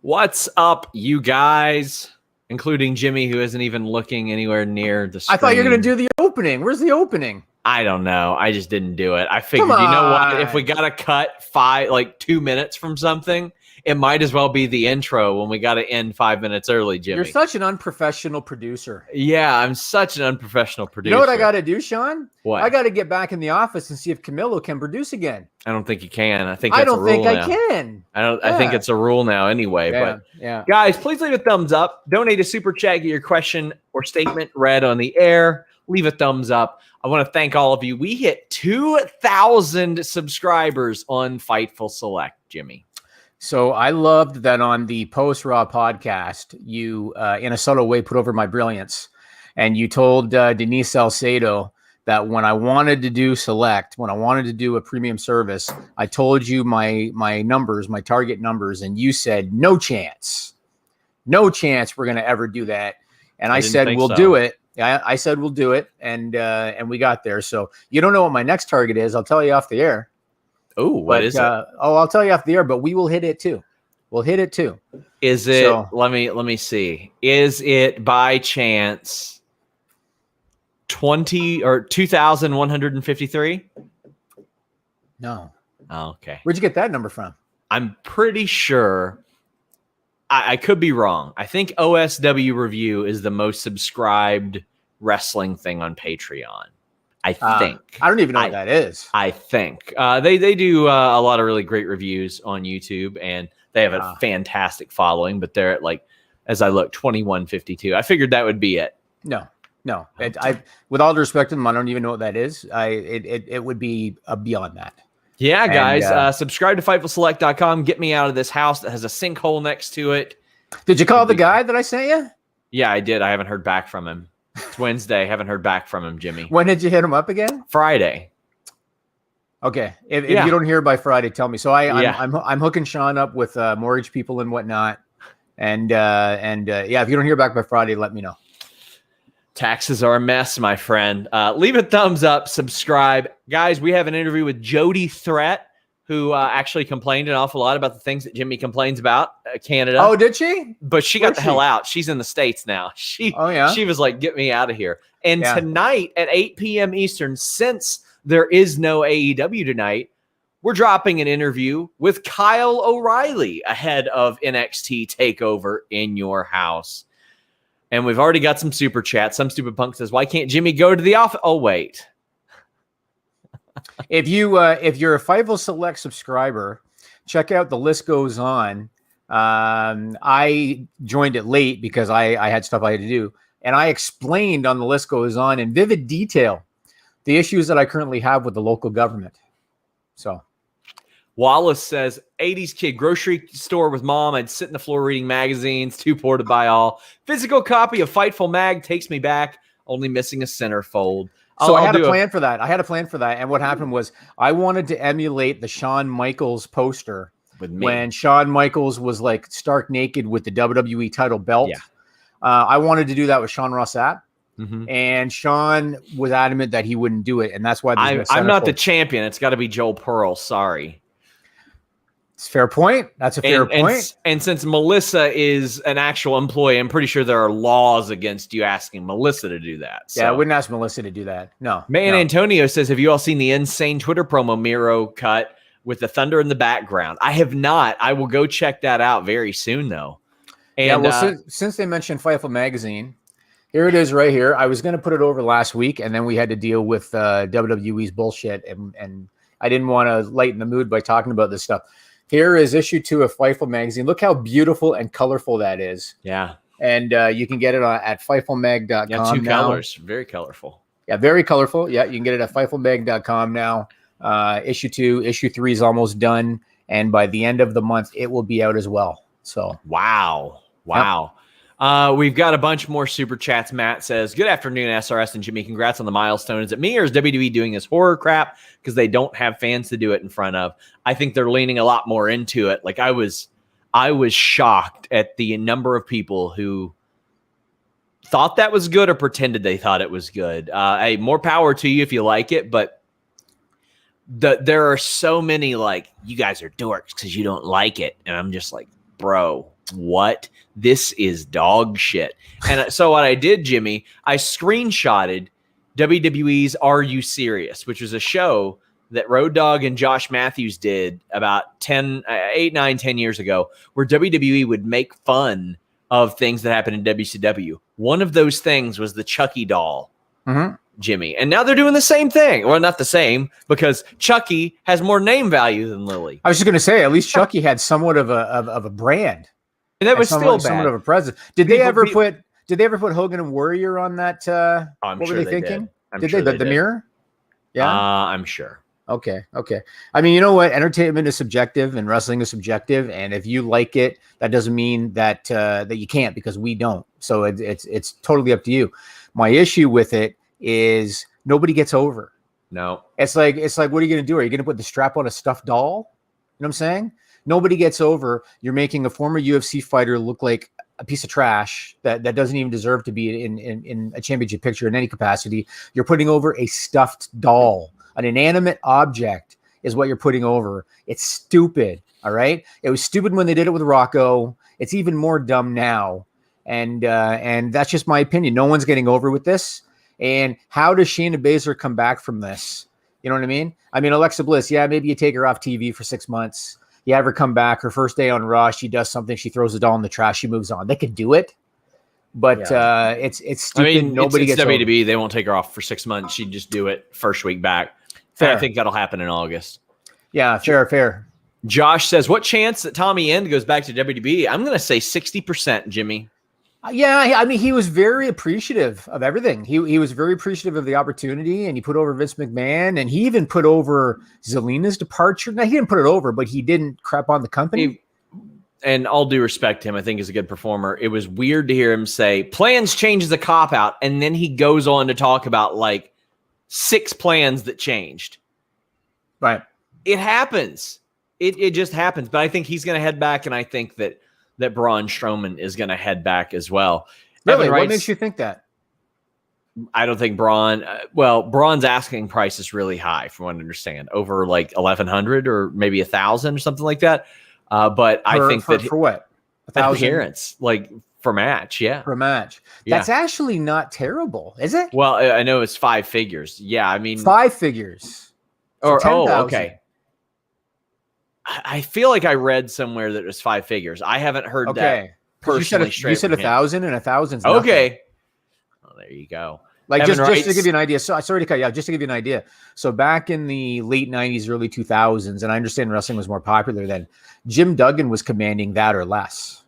What's up, you guys? Including Jimmy, who isn't even looking anywhere near the screen. I thought you were going to do the opening. Where's the opening? I don't know. I just didn't do it. I figured, you know what? If we got to cut 2 minutes from something, it might as well be the intro when we got to end 5 minutes early, Jimmy. You're such an unprofessional producer. Yeah, I'm such an unprofessional producer. You know what I got to do, Sean? What? I got to get back in the office and see if Camilo can produce again. I don't think you can. I think that's a rule now. I can. I think it's a rule now anyway. Yeah. Guys, please leave a thumbs up. Donate a super chat. Get your question or statement read on the air. Leave a thumbs up. I want to thank all of you. We hit 2,000 subscribers on Fightful Select, Jimmy. So I loved that on the post-Raw podcast, you, in a subtle way, put over my brilliance. And you told Denise Salcedo that when I wanted to do Select, when I wanted to do a premium service, I told you my numbers, my target numbers, and you said, no chance. No chance we're going to ever do that. And I said, we'll do it. I said, we'll do it. And we got there. So you don't know what my next target is. I'll tell you off the air. Oh, what is it? I'll tell you off the air, but we will hit it too. We'll hit it too. Is it, let me see. Is it by chance 2,153? No. Oh, okay. Where'd you get that number from? I'm pretty sure. I could be wrong. I think OSW Review is the most subscribed wrestling thing on Patreon. I think. I don't even know what that is. I think. They do a lot of really great reviews on YouTube, and they have a fantastic following, but they're at, as I look, 2,152. I figured that would be it. No. With all due respect to them, I don't even know what that is. It would be beyond that. Yeah, guys, subscribe to FightfulSelect.com. Get me out of this house that has a sinkhole next to it. Did you call the guy that I sent you? Yeah, I did. I haven't heard back from him. It's Wednesday. Haven't heard back from him, Jimmy. When did you hit him up again? Friday. Okay. If you don't hear by Friday, tell me. So I'm hooking Sean up with mortgage people and whatnot. And if you don't hear back by Friday, let me know. Taxes are a mess, my friend. Leave a thumbs up, subscribe. Guys, we have an interview with Jody Threat, who actually complained an awful lot about the things that Jimmy complains about, Canada. Oh, did she? But she got the hell out. She's in the States now. She was like, get me out of here. And tonight at 8 p.m. Eastern, since there is no AEW tonight, we're dropping an interview with Kyle O'Reilly ahead of NXT TakeOver in your house. And we've already got some super chats. Some stupid punk says, why can't Jimmy go to the office? Oh, wait. If you're a Fightful Select subscriber, check out The List Goes On. I joined it late because I had stuff I had to do. And I explained on The List Goes On in vivid detail the issues that I currently have with the local government. So Wallace says, 80s kid, grocery store with mom. I'd sit on the floor reading magazines, too poor to buy all. Physical copy of Fightful Mag takes me back, only missing a centerfold. So I had a plan for that. And what happened was I wanted to emulate the Shawn Michaels poster with me when Shawn Michaels was like stark naked with the WWE title belt. Yeah. I wanted to do that with Sean Ross Sapp. Mm-hmm. And Sean was adamant that he wouldn't do it. And that's why I'm not the champion. It's got to be Joel Pearl. Sorry. It's a fair point. That's a fair point. And since Melissa is an actual employee, I'm pretty sure there are laws against you asking Melissa to do that. So. Yeah, I wouldn't ask Melissa to do that. No. Antonio says, have you all seen the insane Twitter promo Miro cut with the thunder in the background? I have not. I will go check that out very soon, though. And, since they mentioned Fightful Magazine, here it is right here. I was going to put it over last week, and then we had to deal with WWE's bullshit, and I didn't want to lighten the mood by talking about this stuff. Here is issue 2 of Fightful Magazine. Look how beautiful and colorful that is. Yeah. And you can get it at FightfulMag.com. Yeah, 2 colors. Very colorful. Yeah, very colorful. Yeah, you can get it at FightfulMag.com now. Issue 2. Issue 3 is almost done. And by the end of the month, it will be out as well. So Wow. Yep. We've got a bunch more super chats. Matt says, good afternoon, SRS and Jimmy. Congrats on the milestone. Is it me or is WWE doing this horror crap because they don't have fans to do it in front of? I think they're leaning a lot more into it. Like I was shocked at the number of people who thought that was good or pretended they thought it was good. Hey, more power to you if you like it, but there are so many like, you guys are dorks because you don't like it. And I'm just like, bro, what? This is dog shit. And so what I did, Jimmy, I screenshotted WWE's Are You Serious, which was a show that Road Dogg and Josh Matthews did about 8, 9, 10 years ago, where WWE would make fun of things that happened in WCW. One of those things was the Chucky doll, Jimmy. And now they're doing the same thing. Well, not the same, because Chucky has more name value than Lily. I was just going to say, at least Chucky had somewhat of a brand. And that was still bad. Somewhat of a presence. Did they ever put Hogan and Warrior on that? I'm what sure were they thinking? Did they? The mirror? Yeah. I'm sure. Okay. I mean, you know what? Entertainment is subjective and wrestling is subjective. And if you like it, that doesn't mean that that you can't, because we don't. So it's totally up to you. My issue with it is nobody gets over. No. It's like, what are you going to do? Are you going to put the strap on a stuffed doll? You know what I'm saying? Nobody gets over. You're making a former UFC fighter look like a piece of trash that doesn't even deserve to be in a championship picture in any capacity. You're putting over a stuffed doll. An inanimate object is what you're putting over. It's stupid. All right. It was stupid when they did it with Rocco. It's even more dumb now. And that's just my opinion. No one's getting over with this. And how does Shayna Baszler come back from this? You know what I mean? I mean, Alexa Bliss, yeah, maybe you take her off TV for 6 months. You have her come back. Her first day on Raw, she does something. She throws the doll in the trash. She moves on. They could do it. But it's stupid. I mean, nobody it's gets WWE. over. They won't take her off for 6 months. She'd just do it first week back. Fair. I think that'll happen in August. Yeah, fair. Josh says, what chance that Tommy End goes back to WWE? I'm going to say 60%, Jimmy. Yeah, I mean, he was very appreciative of everything. He was very appreciative of the opportunity, and he put over Vince McMahon, and he even put over Zelina's departure. Now, he didn't put it over, but he didn't crap on the company. And all due respect to him, I think he's a good performer. It was weird to hear him say, plans change as a cop-out, and then he goes on to talk about, like, 6 plans that changed. Right. It happens. It just happens. But I think he's going to head back, and I think that Braun Strowman is going to head back as well. Really? What makes you think that? I don't think Braun. Braun's asking price is really high, from what I understand, over like 1,100 or maybe 1,000 or something like that. But I think that for what? 1,000 appearance, like for match, yeah, for a match. That's actually not terrible, is it? Well, I know it's 5 figures. Yeah, I mean 5 figures. So or okay. I feel like I read somewhere that it was 5 figures. I haven't heard that personally. You said 1,000, and 1,000's okay. Well, there you go. Like just to give you an idea. So sorry to cut you out. Just to give you an idea. So back in the late 90s, early 2000s, and I understand wrestling was more popular then, Jim Duggan was commanding that or less.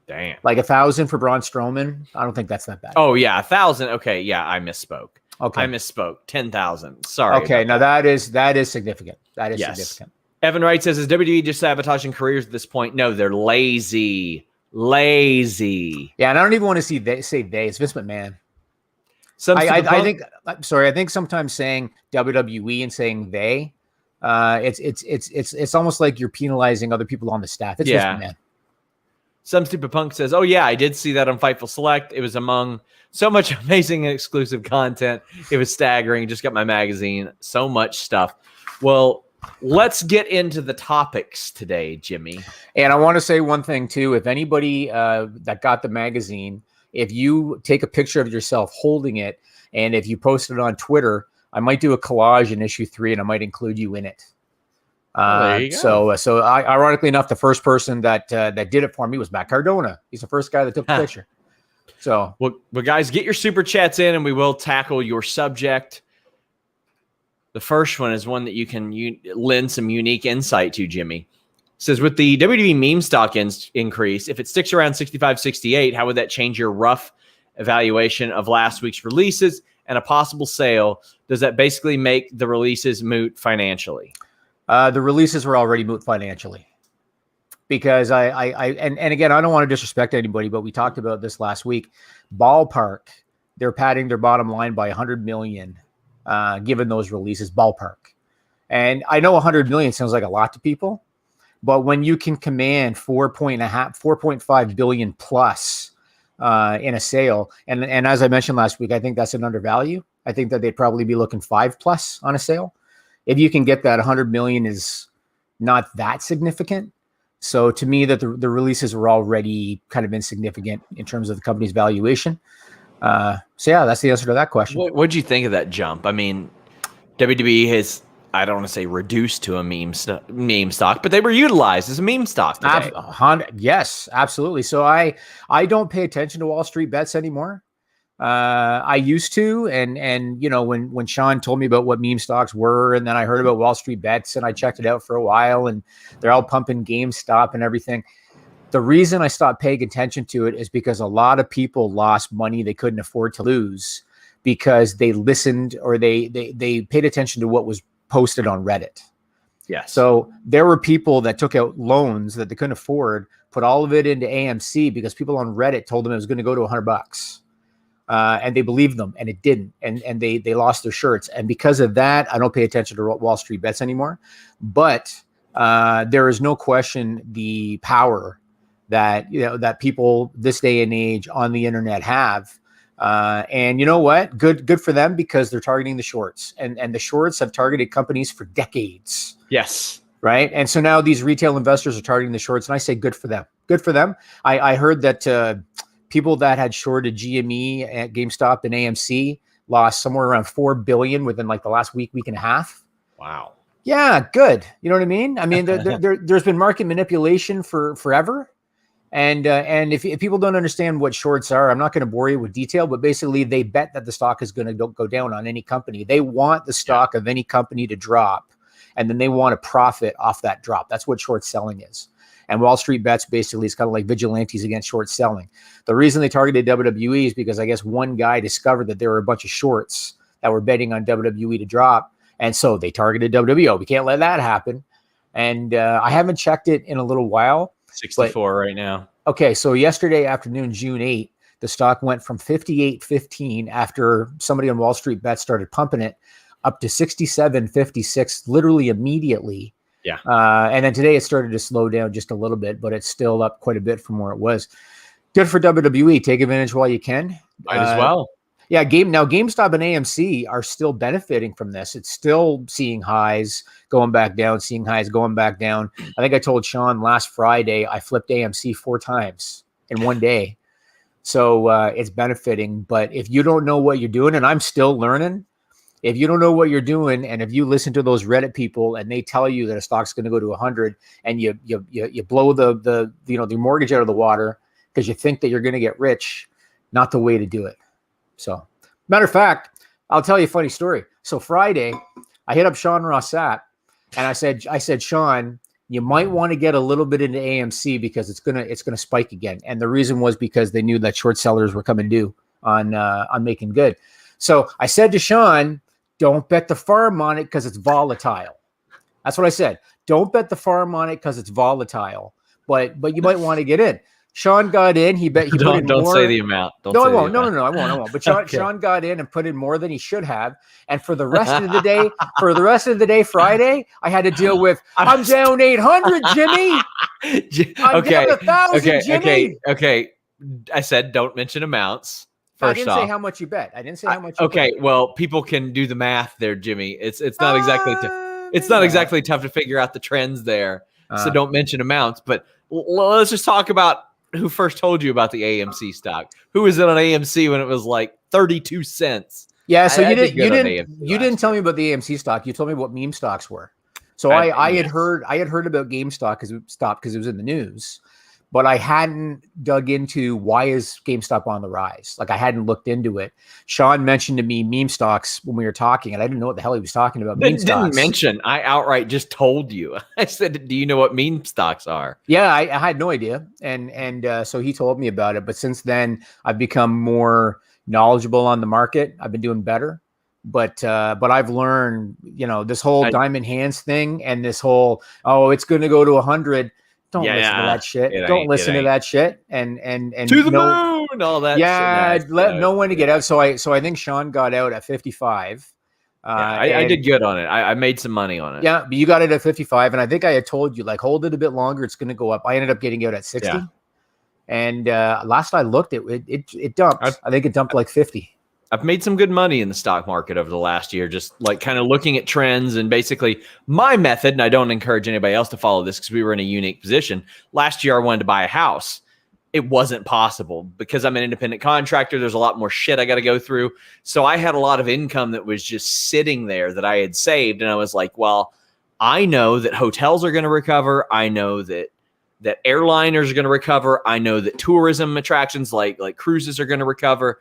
Damn. Like 1,000 for Braun Strowman. I don't think that's that bad. Oh yeah, 1,000. Okay, yeah, I misspoke. Okay, I misspoke. 10,000. Sorry. Okay, now that is significant. That is significant. Evan Wright says, is WWE just sabotaging careers at this point? No, they're lazy. Lazy. Yeah, and I don't even want to say they. It's Vince McMahon. I think. I'm sorry. I think sometimes saying WWE and saying they, it's almost like you're penalizing other people on the staff. It's Vince McMahon. Some Stupid Punk says, oh yeah, I did see that on Fightful Select. It was among so much amazing and exclusive content. It was staggering. Just got my magazine. So much stuff. Well, let's get into the topics today, Jimmy. And I want to say one thing too. If anybody that got the magazine, if you take a picture of yourself holding it, and if you post it on Twitter, I might do a collage in issue 3, and I might include you in it. There you go. So ironically enough, the first person that did it for me was Matt Cardona. He's the first guy that took the picture. So, well, guys, get your super chats in, and we will tackle your subject. The first one is one that you can lend some unique insight to, Jimmy. It says, with the WWE meme stock increase, if it sticks around 65, 68, how would that change your rough evaluation of last week's releases and a possible sale? Does that basically make the releases moot financially? The releases were already moot financially, because and again, I don't want to disrespect anybody, but we talked about this last week. Ballpark, they're padding their bottom line by 100 million, given those releases. Ballpark, and I know 100 million sounds like a lot to people, but when you can command 4.5 billion plus in a sale, and as I mentioned last week, I think that's an undervalue. I think that they'd probably be looking 5 plus on a sale. If you can get that, 100 million is not that significant. So to me, that the releases were already kind of insignificant in terms of the company's valuation. So yeah, that's the answer to that question. What'd you think of that jump? I mean, WWE has, I don't want to say reduced to a meme stock, but they were utilized as a meme stock today. Yes, absolutely. So I don't pay attention to Wall Street Bets anymore. I used to, and you know, when Sean told me about what meme stocks were, and then I heard about Wall Street Bets, and I checked it out for a while, and they're all pumping GameStop and everything. The reason I stopped paying attention to it is because a lot of people lost money they couldn't afford to lose because they listened or they paid attention to what was posted on Reddit. Yes. So there were people that took out loans that they couldn't afford, put all of it into AMC because people on Reddit told them it was going to go to $100. And they believed them, and it didn't. And they lost their shirts. And because of that, I don't pay attention to Wall Street Bets anymore. But there is no question the power that, you know, that people this day and age on the internet have. And you know what? Good for them, because they're targeting the shorts, and the shorts have targeted companies for decades. Yes. Right. And so now these retail investors are targeting the shorts, and I say good for them. Good for them. I heard that people that had shorted GME at GameStop and AMC lost somewhere around $4 billion within like the last week and a half. Wow. Yeah, good. You know what I mean? I mean, there's been market manipulation for forever. And if people don't understand what shorts are, I'm not going to bore you with detail, but basically they bet that the stock is going to go down on any company. They want the stock of any company to drop, and then they want to profit off that drop. That's what short selling is. And Wall Street Bets basically is kind of like vigilantes against short selling. The reason they targeted WWE is because I guess one guy discovered that there were a bunch of shorts that were betting on WWE to drop. And so they targeted WWE. We can't let that happen. And I haven't checked it in a little while. 64 right now. Okay, so yesterday afternoon, June 8, the stock went from 58.15 after somebody on Wall Street Bets started pumping it up to 67.56 literally immediately. Yeah. And then today it started to slow down just a little bit, but it's still up quite a bit from where it was. Good for WWE. Take advantage while you can. Might as well. Yeah, GameStop and AMC are still benefiting from this. It's still seeing highs, going back down, seeing highs, going back down. I think I told Sean last Friday I flipped AMC 4 times in one day. So it's benefiting. But if you don't know what you're doing, and I'm still learning, if you don't know what you're doing, and if you listen to those Reddit people and they tell you that a stock's going to go to 100, and you blow the mortgage out of the water because you think that you're going to get rich, not the way to do it. So, matter of fact, I'll tell you a funny story. So Friday, I hit up Ross Sapp, and I said, Sean, you might want to get a little bit into AMC because it's gonna spike again. And the reason was because they knew that short sellers were coming due on making good. So I said to Sean, don't bet the farm on it because it's volatile. That's what I said. Don't bet the farm on it because it's volatile. But you might want to get in. Sean got in. He put in more. Don't say the amount. No, I won't. No, I won't. But Sean got in and put in more than he should have. And for the rest of the day, Friday, I had to deal with, I'm down 800, Jimmy. I'm down 1,000, Jimmy. Okay. I said don't mention amounts. I didn't say how much you bet. I didn't say how much. Okay, well, people can do the math there, Jimmy. It's not exactly exactly tough to figure out the trends there. So don't mention amounts. But let's just talk about who first told you about the AMC stock. Who was it on AMC when it was like 32 cents? Yeah, so you didn't tell me about the AMC stock. You told me what meme stocks were. So I had heard about GameStop because it was in the news. But I hadn't dug into why is GameStop on the rise. Like I hadn't looked into it. Sean mentioned to me meme stocks when we were talking, and I didn't know what the hell he was talking about. Didn't mention. I outright just told you. I said, "Do you know what meme stocks are?" Yeah, I had no idea, and so he told me about it. But since then, I've become more knowledgeable on the market. I've been doing better. But I've learned, this whole diamond hands thing and this whole it's going to go to 100. Don't listen to that shit. Don't listen to that shit. And to the moon, all that. Yeah, let no one to get out. So I think Sean got out at 55. I did good on it. I made some money on it. Yeah, but you got it at 55, and I think I had told you like hold it a bit longer. It's going to go up. I ended up getting out at 60. Yeah. And last I looked, it dumped. I think it dumped like 50. I've made some good money in the stock market over the last year, just like kind of looking at trends. And basically my method, and I don't encourage anybody else to follow this because we were in a unique position. Last year I wanted to buy a house. It wasn't possible because I'm an independent contractor. There's a lot more shit I got to go through. So I had a lot of income that was just sitting there that I had saved. And I was like, well, I know that hotels are going to recover. I know that airliners are going to recover. I know that tourism attractions like cruises are going to recover.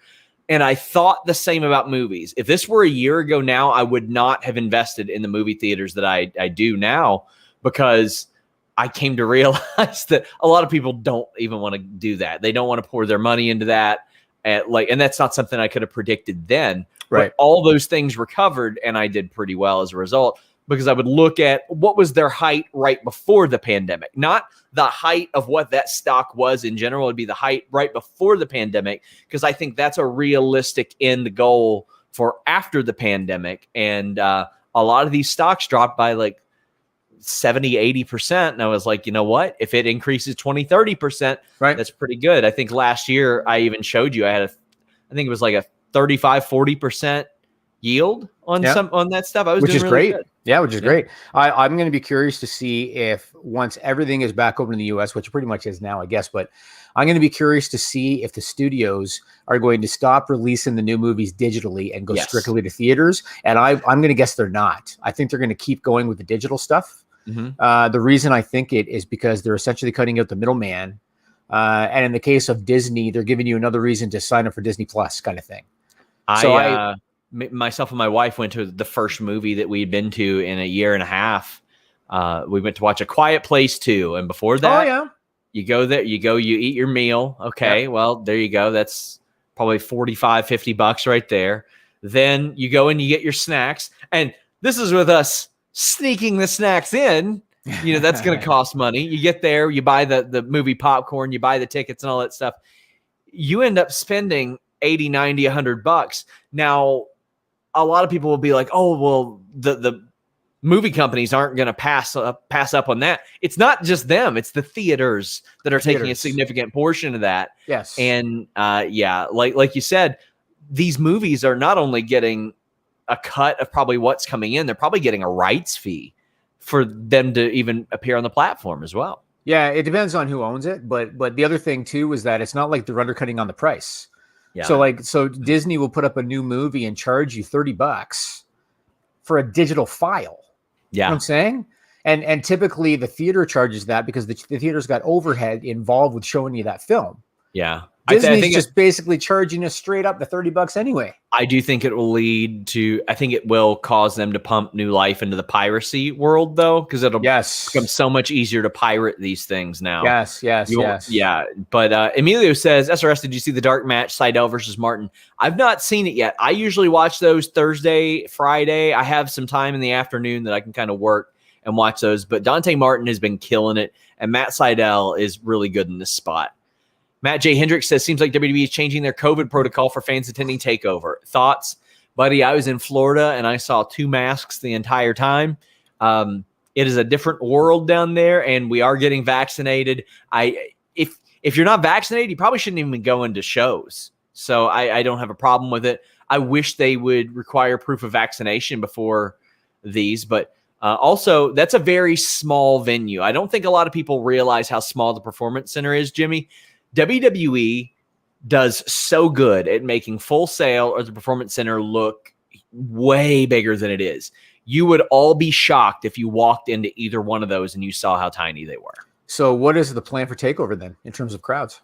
And I thought the same about movies. If this were a year ago now, I would not have invested in the movie theaters that I do now, because I came to realize that a lot of people don't even want to do that. They don't want to pour their money into that. And that's not something I could have predicted then. Right. But all those things recovered, and I did pretty well as a result, because I would look at what was their height right before the pandemic, not the height of what that stock was in general. It'd be the height right before the pandemic, because I think that's a realistic end goal for after the pandemic. And a lot of these stocks dropped by like 70, 80%. And I was like, you know what? If it increases 20, 30%, right, that's pretty good. I think last year I even showed you, I think it was like a 35, 40% yield on on that stuff. I was which doing is really great. good. Yeah, which is great. I'm going to be curious to see if once everything is back open in the US, which pretty much is now, I guess, but I'm going to be curious to see if the studios are going to stop releasing the new movies digitally and go strictly to theaters. And I'm going to guess they're not. I think they're going to keep going with the digital stuff. Mm-hmm. The reason I think it is because they're essentially cutting out the middleman. And in the case of Disney, they're giving you another reason to sign up for Disney Plus kind of thing. Myself and my wife went to the first movie that we'd been to in a year and a half. We went to watch A Quiet Place 2. And before that, you go there, you eat your meal. Okay. Well, there you go. That's probably $45, $50 right there. Then you go and you get your snacks. And this is with us sneaking the snacks in. You know, that's going to cost money. You get there, you buy the movie popcorn, you buy the tickets and all that stuff. You end up spending 80, 90, $100. Now, a lot of people will be like, oh, well, the movie companies aren't going to pass up on that. It's not just them. It's the theaters that are taking a significant portion of that. Yes. And like you said, these movies are not only getting a cut of probably what's coming in, they're probably getting a rights fee for them to even appear on the platform as well. Yeah, it depends on who owns it. But the other thing, too, is that it's not like they're undercutting on the price. Yeah. So Disney will put up a new movie and charge you $30 for a digital file. Yeah. You know what I'm saying? And typically the theater charges that because the theater's got overhead involved with showing you that film. Yeah. Disney's just basically charging us straight up the $30 anyway. I do think it will I think it will cause them to pump new life into the piracy world, though, because it'll become so much easier to pirate these things now. Yes. Yeah. But Emilio says, SRS, did you see the dark match, Seidel versus Martin? I've not seen it yet. I usually watch those Thursday, Friday. I have some time in the afternoon that I can kind of work and watch those. But Dante Martin has been killing it, and Matt Seidel is really good in this spot. Matt J. Hendricks says, seems like WWE is changing their COVID protocol for fans attending TakeOver. Thoughts? Buddy, I was in Florida, and I saw 2 masks the entire time. It is a different world down there, and we are getting vaccinated. If you're not vaccinated, you probably shouldn't even go into shows. So I don't have a problem with it. I wish they would require proof of vaccination before these, but also, that's a very small venue. I don't think a lot of people realize how small the Performance Center is, Jimmy. WWE does so good at making Full Sail or the Performance Center look way bigger than it is. You would all be shocked if you walked into either one of those and you saw how tiny they were. So what is the plan for TakeOver then in terms of crowds?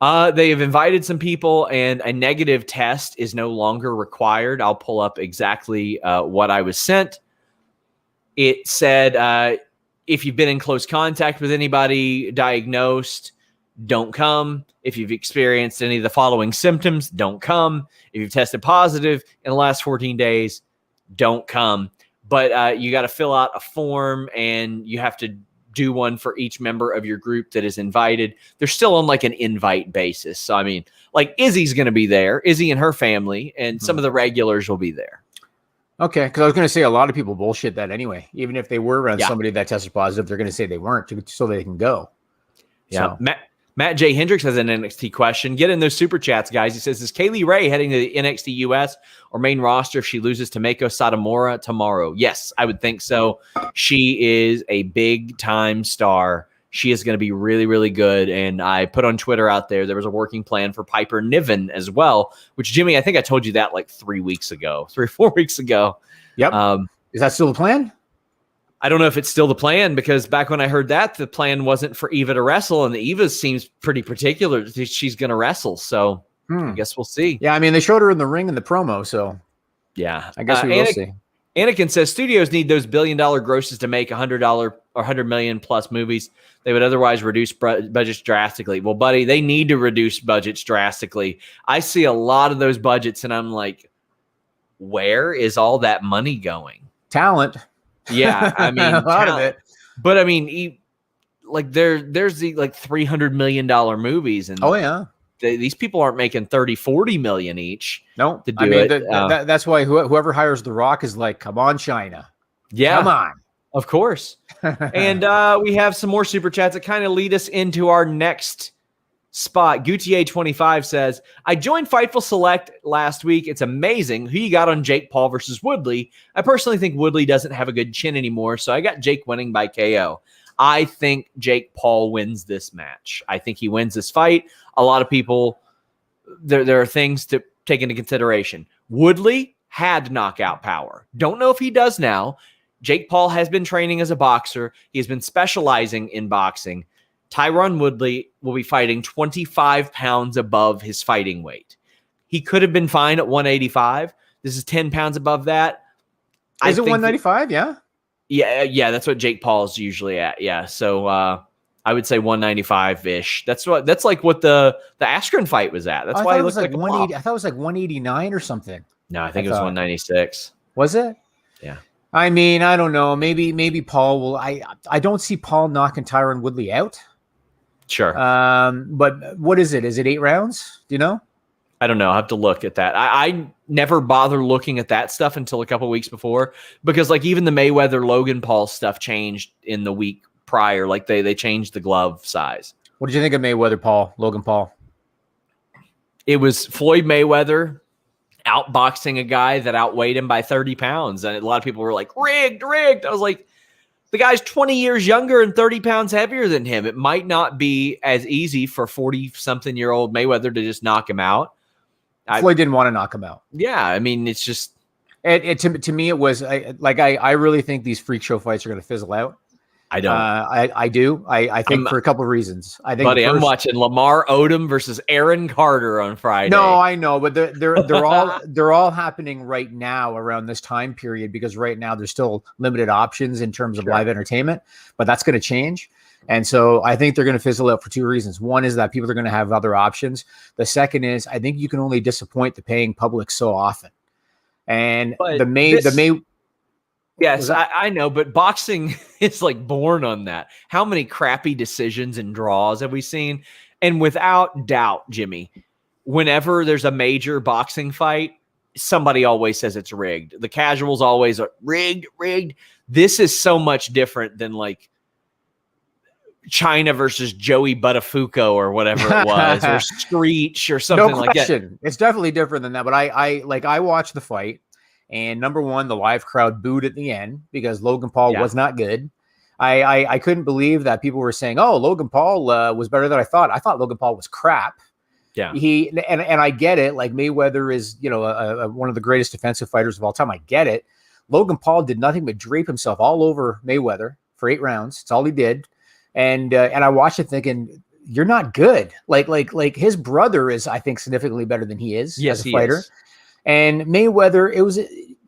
They have invited some people, and a negative test is no longer required. I'll pull up exactly what I was sent. It said, if you've been in close contact with anybody diagnosed, don't come. If you've experienced any of the following symptoms, don't come. If you've tested positive in the last 14 days, don't come. But you got to fill out a form, and you have to do one for each member of your group that is invited. They're still on like an invite basis. So, I mean, like Izzy's going to be there, Izzy and her family, and some of the regulars will be there. Okay, because I was going to say a lot of people bullshit that anyway. Even if they were around somebody that tested positive, they're going to say they weren't so they can go. Yeah. So. Matt J. Hendricks has an NXT question. Get in those super chats, guys. He says, is Kaylee Ray heading to the NXT US or main roster if she loses to Meiko Satomura tomorrow? Yes, I would think so. She is a big-time star. She is going to be really, really good. And I put on Twitter out there was a working plan for Piper Niven as well, which, Jimmy, I think I told you that like 3 weeks ago, 3 or 4 weeks ago. Yep. Is that still the plan? I don't know if it's still the plan, because back when I heard that, the plan wasn't for Eva to wrestle, and the Eva seems pretty particular that she's going to wrestle. So I guess we'll see. Yeah, I mean, they showed her in the ring in the promo, so yeah, I guess we will see. Anakin says studios need those billion-dollar grosses to make $100 or $100 million plus movies. They would otherwise reduce budgets drastically. Well, buddy, they need to reduce budgets drastically. I see a lot of those budgets, and I'm like, where is all that money going? Talent. Yeah, I mean, a lot of it. But I mean, like there's the like $300 million movies, and these people aren't making 30, 40 million each. No, to do it. That's why whoever hires The Rock is like, come on, China. Yeah, come on. Of course. And we have some more super chats that kind of lead us into our next spot. Gutier25 says, I joined Fightful Select last week. It's amazing. Who you got on Jake Paul versus Woodley? I personally think Woodley doesn't have a good chin anymore, so I got Jake winning by KO. I think Jake Paul wins this match. I think he wins this fight. A lot of people, there are things to take into consideration. Woodley had knockout power. Don't know if he does now. Jake Paul has been training as a boxer. He has been specializing in boxing. Tyron Woodley will be fighting 25 pounds above his fighting weight. He could have been fine at 185. This is 10 pounds above that. Is it 195? Yeah. Yeah. That's what Jake Paul is usually at. Yeah. So I would say 195-ish. That's like what the Askren fight was at. That's why he looked like 180. I thought it was like 189 or something. No, I think it was 196. Was it? Yeah. I mean, I don't know. Maybe Paul will. I don't see Paul knocking Tyron Woodley out. Sure. But what is it? Is it 8 rounds? Do you know? I don't know. I have to look at that. I never bother looking at that stuff until a couple of weeks before, because like even the Mayweather Logan Paul stuff changed in the week prior. Like they changed the glove size. What did you think of Logan Paul? It was Floyd Mayweather outboxing a guy that outweighed him by 30 pounds. And a lot of people were like, rigged. I was like, the guy's 20 years younger and 30 pounds heavier than him. It might not be as easy for 40-something-year-old Mayweather to just knock him out. Floyd didn't want to knock him out. Yeah, I mean, it's just... To me, it was... I really think these freak show fights are going to fizzle out. I don't. I do. I think for a couple of reasons. I think, buddy, I'm watching Lamar Odom versus Aaron Carter on Friday. No, I know, but they're all happening right now around this time period, because right now there's still limited options in terms of live entertainment, but that's going to change. And so I think they're going to fizzle out for 2 reasons. One is that people are going to have other options. The second is I think you can only disappoint the paying public so often. And Yes, I know, but boxing is like born on that. How many crappy decisions and draws have we seen? And without doubt, Jimmy, whenever there's a major boxing fight, somebody always says it's rigged. The casuals always are rigged. This is so much different than like China versus Joey Buttafuoco or whatever it was, or Screech or something like that. It's definitely different than that. But I watched the fight. And number one, the live crowd booed at the end because Logan Paul was not good. I couldn't believe that people were saying, "Oh, Logan Paul was better than I thought." I thought Logan Paul was crap. Yeah, and I get it. Like Mayweather is, one of the greatest defensive fighters of all time. I get it. Logan Paul did nothing but drape himself all over Mayweather for 8 rounds. That's all he did. And I watched it thinking, "You're not good." Like his brother is, I think, significantly better than he is as a fighter. Is. And Mayweather,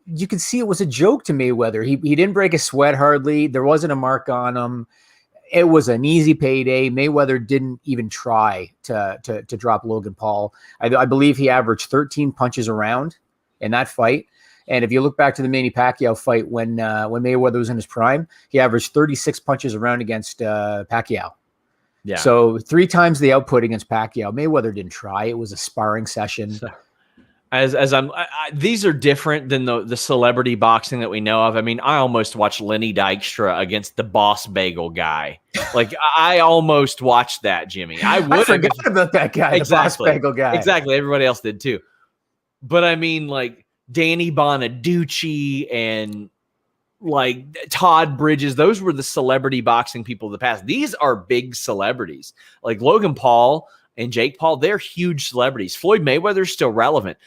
you could see it was a joke to Mayweather. He didn't break a sweat hardly. There wasn't a mark on him. It was an easy payday. Mayweather didn't even try to drop Logan Paul. I believe he averaged 13 punches a round in that fight. And if you look back to the Manny Pacquiao fight when Mayweather was in his prime, he averaged 36 punches a round against Pacquiao. Yeah. So 3 times the output against Pacquiao. Mayweather didn't try. It was a sparring session. These are different than the celebrity boxing that we know of. I mean, I almost watched Lenny Dykstra against the Boss Bagel guy. Like I almost watched that, Jimmy. I forgot about that guy, exactly, the Boss Bagel guy. Exactly. Everybody else did too. But I mean, like Danny Bonaducci and like Todd Bridges, those were the celebrity boxing people of the past. These are big celebrities. Like Logan Paul and Jake Paul, they're huge celebrities. Floyd Mayweather's still relevant.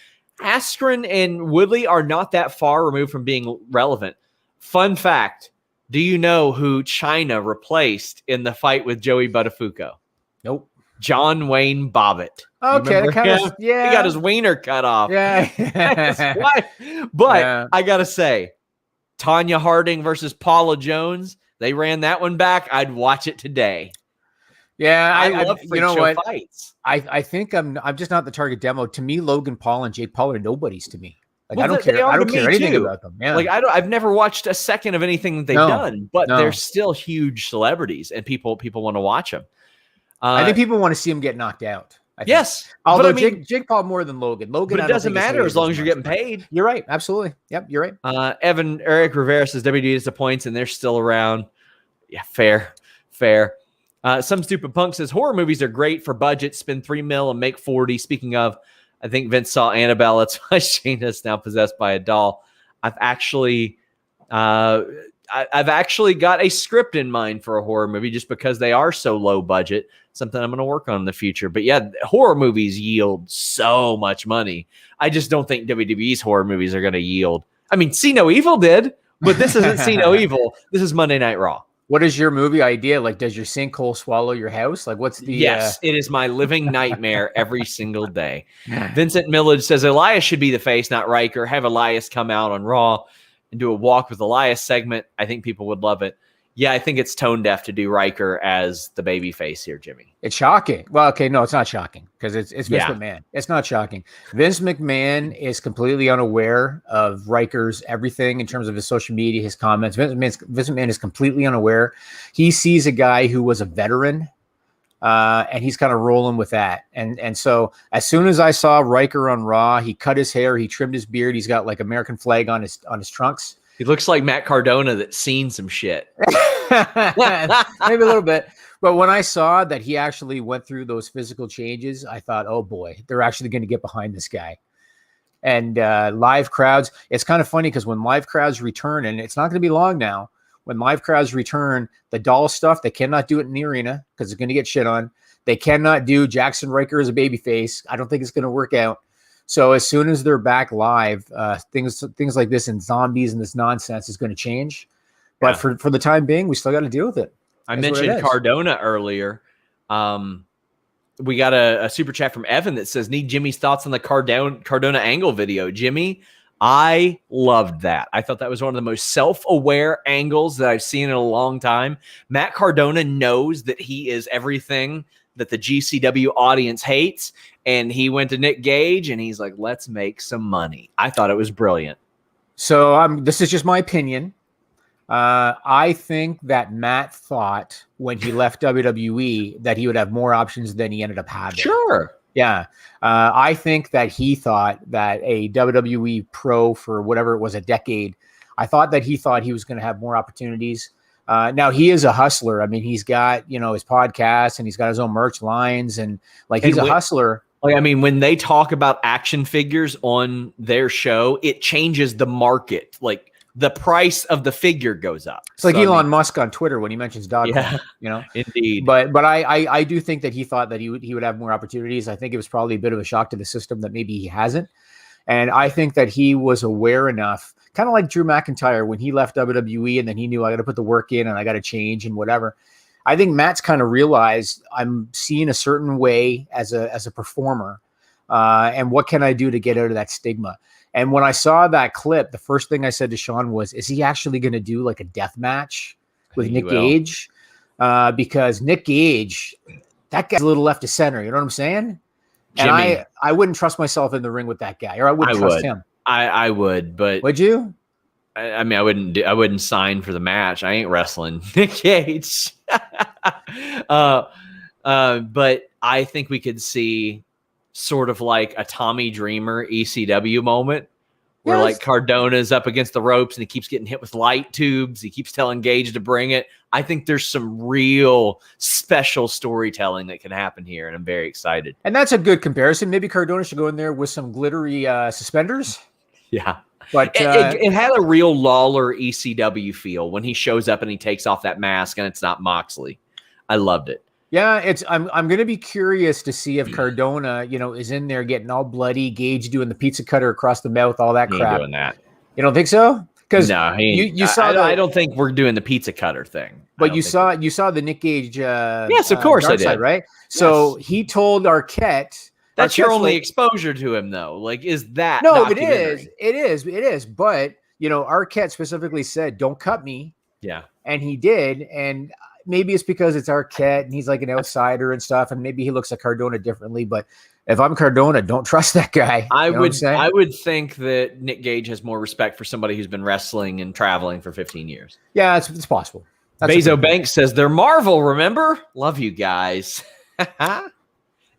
Askren and Woodley are not that far removed from being relevant. Fun fact, do you know who China replaced in the fight with Joey Buttafuoco? Nope. John Wayne Bobbitt. Okay, He got his wiener cut off. Yeah. But I got to say, Tanya Harding versus Paula Jones, they ran that one back. I'd watch it today. Yeah, I love freak show fights. I think I'm just not the target demo. To me, Logan Paul and Jake Paul are nobodies to me. Like well, I don't care anything about them. Yeah. Like I've never watched a second of anything that they've done, but they're still huge celebrities, and people want to watch them. I think people want to see them get knocked out. Yes, although Jake Paul more than Logan. But it doesn't matter as long as you're getting paid. You're right. Absolutely. Yep, you're right. Eric Rivera says WWE disappoints, and they're still around. Yeah, fair. Some stupid punk says horror movies are great for budget. Spend $3 million and make 40. Speaking of, I think Vince saw Annabelle. That's why Shayna's now possessed by a doll. I've actually got a script in mind for a horror movie just because they are so low budget. Something I'm going to work on in the future. But yeah, horror movies yield so much money. I just don't think WWE's horror movies are going to yield. I mean, See No Evil did, but this isn't See No Evil. This is Monday Night Raw. What is your movie idea? Like, does your sinkhole swallow your house? Like, what's the... Yes, it is my living nightmare every single day. Vincent Millage says, Elias should be the face, not Riker. Have Elias come out on Raw and do a walk with Elias segment. I think people would love it. Yeah, I think it's tone deaf to do Riker as the baby face here, Jimmy. It's shocking. Well, okay, no, it's not shocking because it's Vince McMahon. It's not shocking. Vince McMahon is completely unaware of Riker's everything in terms of his social media, his comments. Vince McMahon is completely unaware. He sees a guy who was a veteran, and he's kind of rolling with that. And so as soon as I saw Riker on Raw, he cut his hair, he trimmed his beard, he's got like American flag on his trunks. He looks like Matt Cardona that's seen some shit. Maybe a little bit. But when I saw that he actually went through those physical changes, I thought, oh boy, they're actually going to get behind this guy. And live crowds, it's kind of funny because when live crowds return, and it's not going to be long now, when live crowds return, the doll stuff, they cannot do it in the arena because it's going to get shit on. They cannot do Jackson Riker as a babyface. I don't think it's going to work out. So as soon as they're back live, things like this and zombies and this nonsense is going to change. But for the time being, we still got to deal with it. I mentioned Cardona earlier. We got a super chat from Evan that says, need Jimmy's thoughts on the Cardona angle video. Jimmy, I loved that. I thought that was one of the most self-aware angles that I've seen in a long time. Matt Cardona knows that he is everything that the GCW audience hates. And he went to Nick Gage and he's like, let's make some money. I thought it was brilliant. So this is just my opinion. I think that Matt thought when he left WWE that he would have more options than he ended up having. Sure. Yeah. I think that he thought that a WWE pro for whatever it was, a decade, I thought that he thought he was going to have more opportunities. Now he is a hustler. I mean, he's got, his podcast and he's got his own merch lines and he's a hustler. I mean, when they talk about action figures on their show, it changes the market. Like the price of the figure goes up. It's like Elon Musk on Twitter when he mentions Dogman, Indeed. But I do think that he thought that he would have more opportunities. I think it was probably a bit of a shock to the system that maybe he hasn't. And I think that he was aware enough, kind of like Drew McIntyre when he left WWE and then he knew I got to put the work in and I got to change and whatever. I think Matt's kind of realized I'm seen a certain way as a performer, and what can I do to get out of that stigma? And when I saw that clip, the first thing I said to Sean was, is he actually going to do like a death match with Nick Gage? Because Nick Gage, that guy's a little left to center. You know what I'm saying? Jimmy. And I wouldn't trust myself in the ring with that guy, or I wouldn't trust him. I would, but would you? I mean, I wouldn't sign for the match. I ain't wrestling Nick Gage. But I think we could see sort of like a Tommy Dreamer ECW moment where like Cardona's up against the ropes and he keeps getting hit with light tubes. He keeps telling Gage to bring it. I think there's some real special storytelling that can happen here, and I'm very excited. And that's a good comparison. Maybe Cardona should go in there with some glittery suspenders. Yeah. But it had a real Lawler ECW feel when he shows up and he takes off that mask and it's not Moxley. I loved it. Yeah, I'm going to be curious to see if Cardona, is in there getting all bloody, Gage doing the pizza cutter across the mouth, all that He crap. ain't doing that. You don't think so? Because no, you saw. I don't think we're doing the pizza cutter thing. But you saw the Nick Gage. Yes, of course I did. Side, right? So he told Arquette. That's your only exposure to him, though. Like, is that no? It is. But Arquette specifically said, "Don't cut me." Yeah, and he did, and maybe it's because it's Arquette and he's like an outsider and stuff, and maybe he looks at Cardona differently. But if I'm Cardona, don't trust that guy. I would think that Nick Gage has more respect for somebody who's been wrestling and traveling for 15 years. Yeah, it's possible. Bezo Banks says they're Marvel. Remember, love you guys.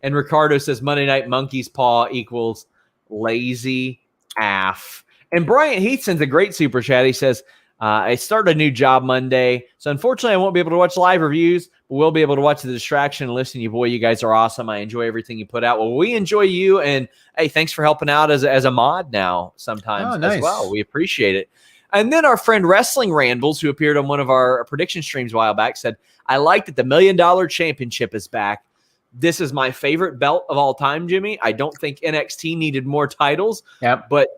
And Ricardo says Monday Night Monkey's Paw equals lazy AF. And Bryant Heath sends a great super chat. He says, I started a new job Monday, so unfortunately I won't be able to watch live reviews, but we'll be able to watch the distraction and listen to you. Boy, you guys are awesome. I enjoy everything you put out. Well, we enjoy you, and hey, thanks for helping out as a mod now sometimes as well. We appreciate it. And then our friend Wrestling Rambles, who appeared on one of our prediction streams a while back, said, I like that the $1 Million Championship is back. This is my favorite belt of all time, Jimmy. I don't think NXT needed more titles, but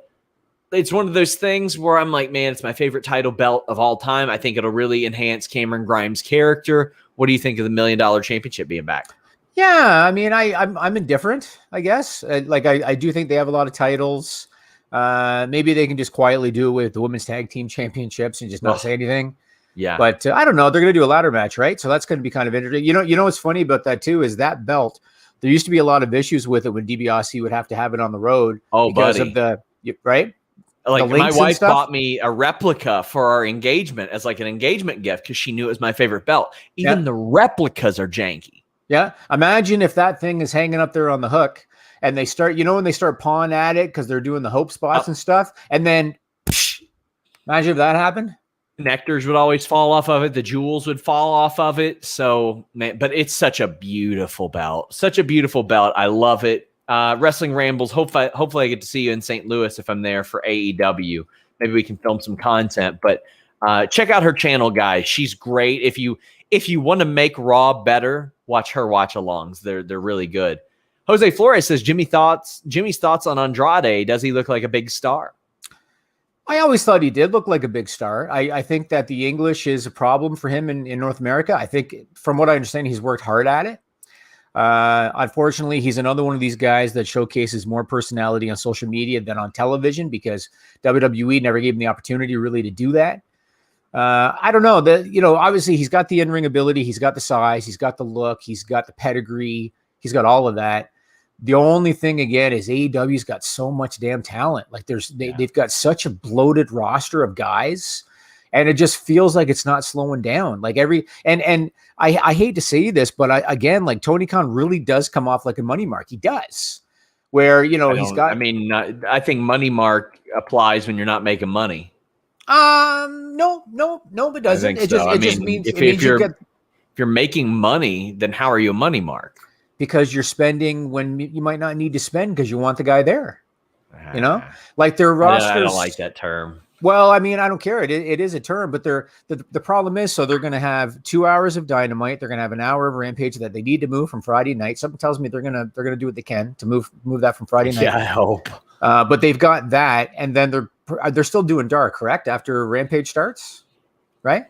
it's one of those things where I'm like, man, it's my favorite title belt of all time. I think it'll really enhance Cameron Grimes' character. What do you think of the $1 Million Championship being back? Yeah, I mean, I'm indifferent, I guess. I do think they have a lot of titles. Maybe they can just quietly do it with the Women's Tag Team Championships and just not say anything. Yeah. But I don't know. They're going to do a ladder match, right? So that's going to be kind of interesting. You know what's funny about that, too, is that belt, there used to be a lot of issues with it when DiBiase would have to have it on the road. Because of the, right? Like my wife bought me a replica for our engagement as like an engagement gift because she knew it was my favorite belt. Even the replicas are janky. Yeah. Imagine if that thing is hanging up there on the hook and they start, when they start pawing at it because they're doing the hope spots and stuff. And then imagine if that happened. Nectars would always fall off of it. The jewels would fall off of it. So, man, but it's such a beautiful belt. Such a beautiful belt. I love it. Wrestling Rambles. Hopefully I get to see you in St. Louis if I'm there for AEW. Maybe we can film some content. But check out her channel, guys. She's great. If you want to make Raw better, watch her watch-alongs. They're really good. Jose Flores says Jimmy's thoughts on Andrade. Does he look like a big star? I always thought he did look like a big star. I think that the English is a problem for him in North America. I think, from what I understand, he's worked hard at it. Unfortunately, he's another one of these guys that showcases more personality on social media than on television because WWE never gave him the opportunity really to do that. I don't know obviously he's got the in-ring ability. He's got the size. He's got the look. He's got the pedigree. He's got all of that. The only thing again is AEW's got so much damn talent. Like they've got such a bloated roster of guys. And it just feels like it's not slowing down. Like and I hate to say this, but like Tony Khan really does come off like a money mark. He does, where he's got. I mean, I think money mark applies when you're not making money. No, it doesn't. It just means if you're making money, then how are you a money mark? Because you're spending when you might not need to spend because you want the guy there. Like their rosters. I don't like that term. Well, I mean, I don't care. It is a term, but the problem is, so they're going to have 2 hours of Dynamite. They're going to have an hour of Rampage that they need to move from Friday night. Something tells me they're going to do what they can to move that from Friday night. Yeah, I hope. But they've got that, and then they're still doing Dark, correct? After Rampage starts, right?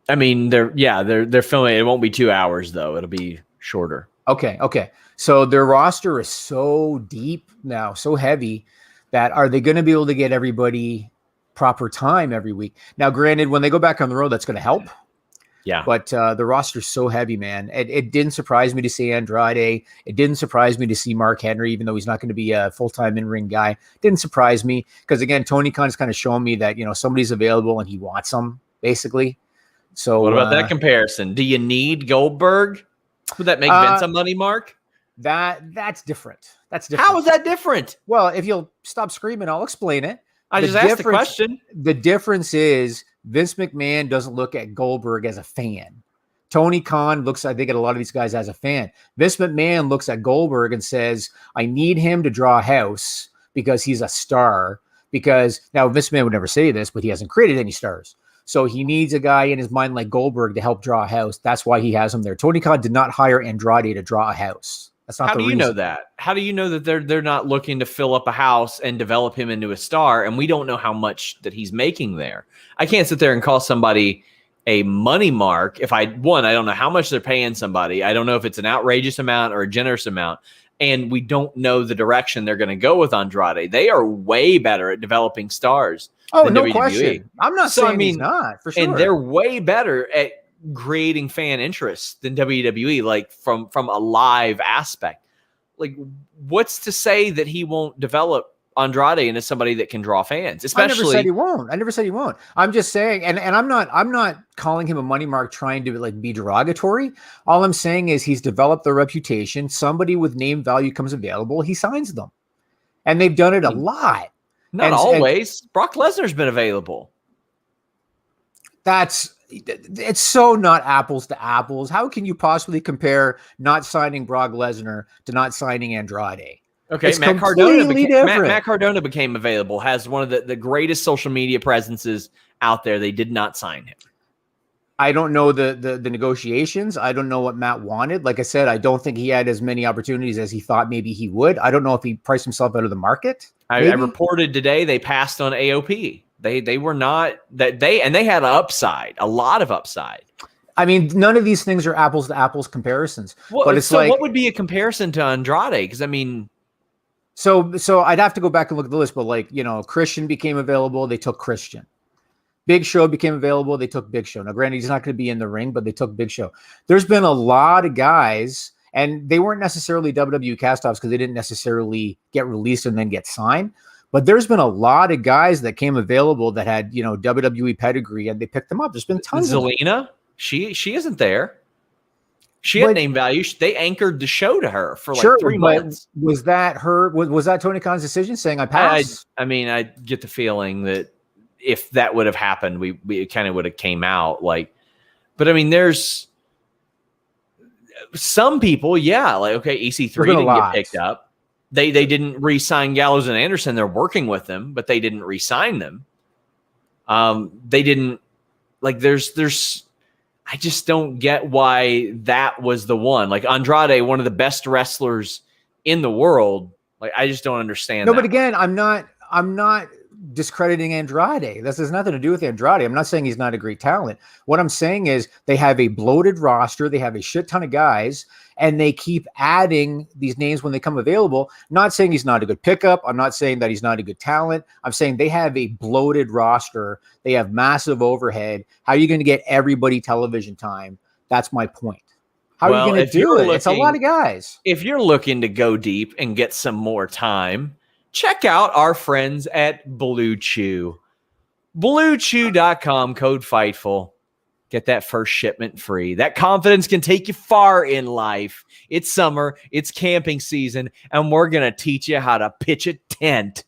I mean, they're filming. It won't be 2 hours though. It'll be shorter. Okay. So their roster is so deep now, so heavy that are they going to be able to get everybody proper time every week? Now, granted, when they go back on the road, that's going to help. Yeah. But the roster's so heavy, man. It didn't surprise me to see Andrade. It didn't surprise me to see Mark Henry, even though he's not going to be a full-time in-ring guy. It didn't surprise me because, again, Tony Khan's kind of showing me that, somebody's available and he wants them, basically. So what about that comparison? Do you need Goldberg? Would that make Vince a money mark? That's different. That's different. How is that different? Well, if you'll stop screaming, I'll explain it. I just asked the question. The difference is Vince McMahon doesn't look at Goldberg as a fan. Tony Khan looks, I think, at a lot of these guys as a fan. Vince McMahon looks at Goldberg and says, I need him to draw a house because he's a star. Because now Vince McMahon would never say this, but he hasn't created any stars. So he needs a guy in his mind like Goldberg to help draw a house. That's why he has him there. Tony Khan did not hire Andrade to draw a house. That's not the reason. How do you know that? How do you know that they're not looking to fill up a house and develop him into a star? And we don't know how much that he's making there. I can't sit there and call somebody a money mark. If I don't know how much they're paying somebody. I don't know if it's an outrageous amount or a generous amount. And we don't know the direction they're going to go with Andrade. They are way better at developing stars. Oh, no WWE. Question. I'm not saying he's not, for sure. And they're way better at creating fan interest than WWE, like from a live aspect. Like, what's to say that he won't develop Andrade into somebody that can draw fans? Especially, I never said he won't. I'm just saying, and I'm not calling him a money mark trying to like be derogatory. All I'm saying is he's developed the reputation. Somebody with name value comes available, he signs them, and they've done it a lot. Not always. Brock Lesnar's been available. It's so not apples to apples. How can you possibly compare not signing Brock Lesnar to not signing Andrade? Okay, Matt Cardona became available, has one of the greatest social media presences out there. They did not sign him. I don't know the negotiations. I don't know what Matt wanted. Like I said, I don't think he had as many opportunities as he thought maybe he would. I don't know if he priced himself out of the market. I reported today they passed on AOP. They were not that they had an upside, a lot of upside. I mean, none of these things are apples to apples comparisons. Well, but it's so what would be a comparison to Andrade? Because I mean, so I'd have to go back and look at the list. But like, Christian became available, they took Christian. Big Show became available, they took Big Show. Now, granted, he's not going to be in the ring, but they took Big Show. There's been a lot of guys, and they weren't necessarily WWE cast-offs because they didn't necessarily get released and then get signed. But there's been a lot of guys that came available that had, WWE pedigree, and they picked them up. There's been tons of Zelina, she isn't there. She had name value. They anchored the show to her for like 3 months. Was that her? Was that Tony Khan's decision saying I pass? I mean, I get the feeling that if that would have happened, we kind of would have came out like. But I mean, there's some people, like okay, EC3 didn't get picked up. They didn't re-sign Gallows and Anderson. They're working with them, but they didn't re-sign them. They didn't like. There's. I just don't get why that was the one. Like Andrade, one of the best wrestlers in the world. Like I just don't understand. No, but again, I'm not discrediting Andrade. This has nothing to do with Andrade. I'm not saying he's not a great talent. What I'm saying is they have a bloated roster. They have a shit ton of guys, and they keep adding these names when they come available. Not saying he's not a good pickup. I'm not saying that he's not a good talent. I'm saying they have a bloated roster. They have massive overhead. How are you going to get everybody television time? That's my point. How are you going to do it? It's a lot of guys. If you're looking to go deep and get some more time, check out our friends at BlueChew. BlueChew.com, code Fightful. Get that first shipment free. That confidence can take you far in life. It's summer, it's camping season, and we're going to teach you how to pitch a tent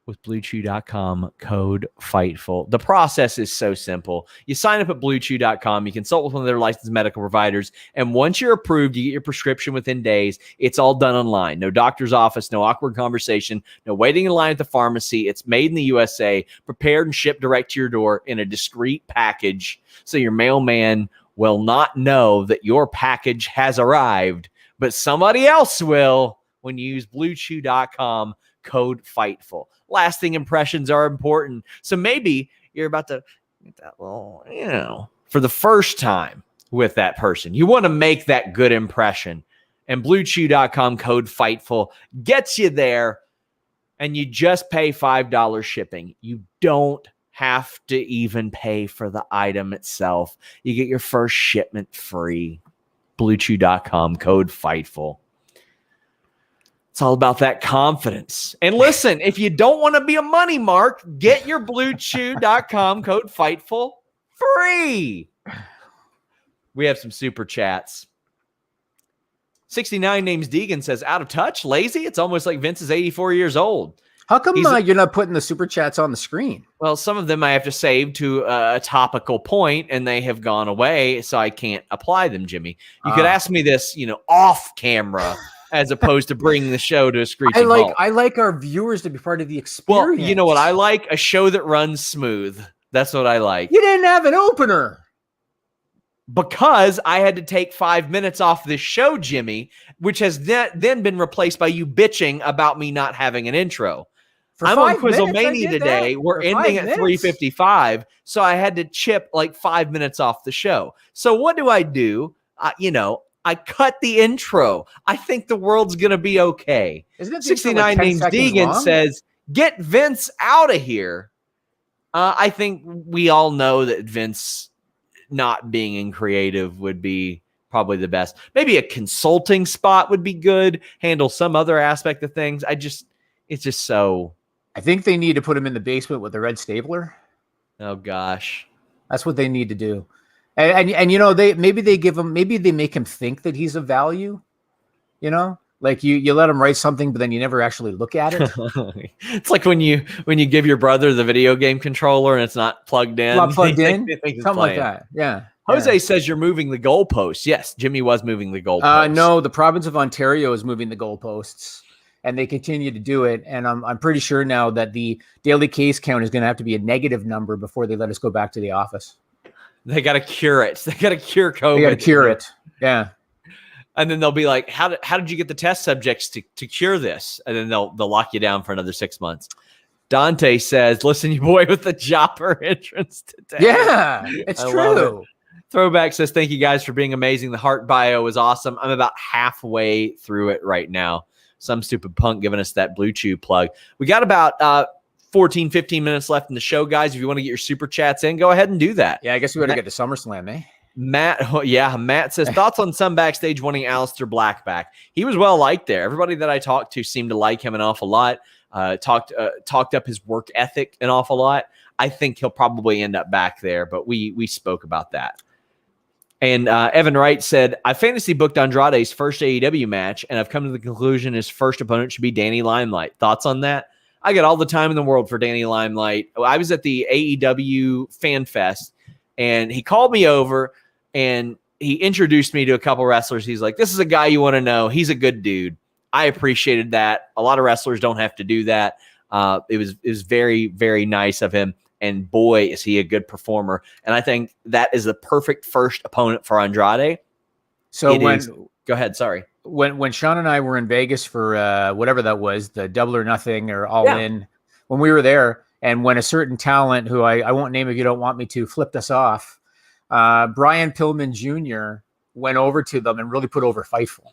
with BlueChew.com, code Fightful. The process is so simple. You sign up at BlueChew.com. You consult with one of their licensed medical providers, and once you're approved, you get your prescription within days. It's all done online. No doctor's office, no awkward conversation, no waiting in line at the pharmacy. It's made in the USA, prepared and shipped direct to your door in a discreet package, so your mailman will not know that your package has arrived, but somebody else will when you use BlueChew.com, code Fightful. Lasting impressions are important. So maybe you're about to get that little, for the first time with that person. You want to make that good impression. And BlueChew.com, code Fightful gets you there. And you just pay $5 shipping. You don't have to even pay for the item itself. You get your first shipment free. BlueChew.com, code Fightful. It's all about that confidence. And listen, if you don't want to be a money mark, get your BlueChew.com code Fightful free. We have some super chats. 69 names Deegan says, out of touch, lazy. It's almost like Vince is 84 years old. How come you're not putting the super chats on the screen? Well, some of them I have to save to a topical point, and they have gone away, so I can't apply them, Jimmy. You could ask me this, off camera, as opposed to bringing the show to a screeching halt. I like our viewers to be part of the experience. Well, you know what I like? A show that runs smooth. That's what I like. You didn't have an opener. Because I had to take 5 minutes off this show, Jimmy, which has then been replaced by you bitching about me not having an intro. I'm on Quizzlemania today. We're ending at 3:55, so I had to chip like 5 minutes off the show. So what do? I cut the intro. I think the world's going to be okay. Isn't it 69 names Deegan says, get Vince out of here. I think we all know that Vince not being in creative would be probably the best. Maybe a consulting spot would be good. Handle some other aspect of things. It's just so... I think they need to put him in the basement with the red stapler. Oh gosh, that's what they need to do. And maybe they make him think that he's of value. Like you let him write something, but then you never actually look at it. It's like when you give your brother the video game controller and it's not plugged in. Something like that. Yeah. Jose says you're moving the goalposts. Yes, Jimmy was moving the goalposts. No, the province of Ontario is moving the goalposts. And they continue to do it. And I'm pretty sure now that the daily case count is going to have to be a negative number before they let us go back to the office. They got to cure it. They got to cure COVID. They got to cure it. Yeah. And then they'll be like, how did you get the test subjects to cure this? And then they'll lock you down for another 6 months. Dante says, listen, you boy with the Jopper entrance today. Yeah, it's true. Throwback says, thank you guys for being amazing. The heart bio was awesome. I'm about halfway through it right now. Some stupid punk giving us that BlueChew plug. We got about 14, 15 minutes left in the show, guys. If you want to get your super chats in, go ahead and do that. Yeah, I guess we better get to SummerSlam, eh? Matt says, thoughts on some backstage wanting Aleister Black back. He was well liked there. Everybody that I talked to seemed to like him an awful lot. Talked up his work ethic an awful lot. I think he'll probably end up back there, but we spoke about that. And Evan Wright said, I fantasy booked Andrade's first AEW match, and I've come to the conclusion his first opponent should be Danny Limelight. Thoughts on that? I got all the time in the world for Danny Limelight. I was at the AEW Fan Fest, and he called me over, and he introduced me to a couple wrestlers. He's like, this is a guy you want to know. He's a good dude. I appreciated that. A lot of wrestlers don't have to do that. It was very, very nice of him. And boy, is he a good performer. And I think that is the perfect first opponent for Andrade. So go ahead. Sorry. When Sean and I were in Vegas for whatever that was, the Double or Nothing or All In, when we were there, and when a certain talent who I won't name if you don't want me to flipped us off, Brian Pillman Jr. went over to them and really put over Fightful.